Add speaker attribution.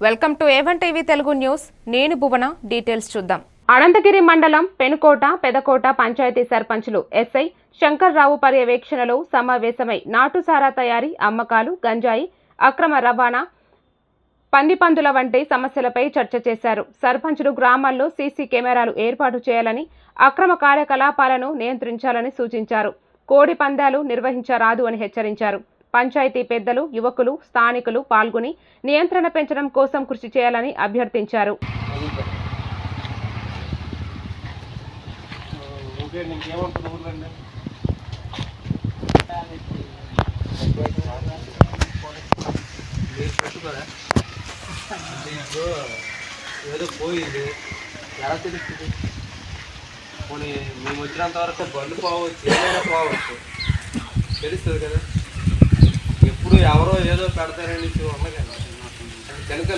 Speaker 1: Welcome to A1 TV Telugu news. నేను భువన. Details చూద్దాం. అనంతగిరి మండలం పెనుకోట పెదకోట పంచాయతీ సర్పంచులు ఎస్ఐ శంకర్రావు పర్యవేక్షణలో సమావేశమై నాటుసారా తయారీ, అమ్మకాలు, గంజాయి అక్రమ రవాణా, పందిపందుల వంటి సమస్యలపై చర్చ చేశారు. సర్పంచులు గ్రామాల్లో సీసీ కెమెరాలు ఏర్పాటు చేయాలని, అక్రమ కార్యకలాపాలను నియంత్రించాలని సూచించారు. కోడి పందాలు నిర్వహించరాదు అని హెచ్చరించారు. పంచాయతీ పెద్దలు, యువకులు, స్థానికులు పాల్గొని నియంత్రణ పెంచడం కోసం కృషి చేయాలని అభ్యర్థించారు.
Speaker 2: ఏదో పోయింది, ఎలా తెలుస్తుంది? పోనీ మేము వచ్చినంత వరకు బండ్లు పోవచ్చు, ఏదైనా పోవచ్చు, తెలుస్తుంది కదా. ఎప్పుడు ఎవరో ఏదో పెడతారని ఉన్నది కనుక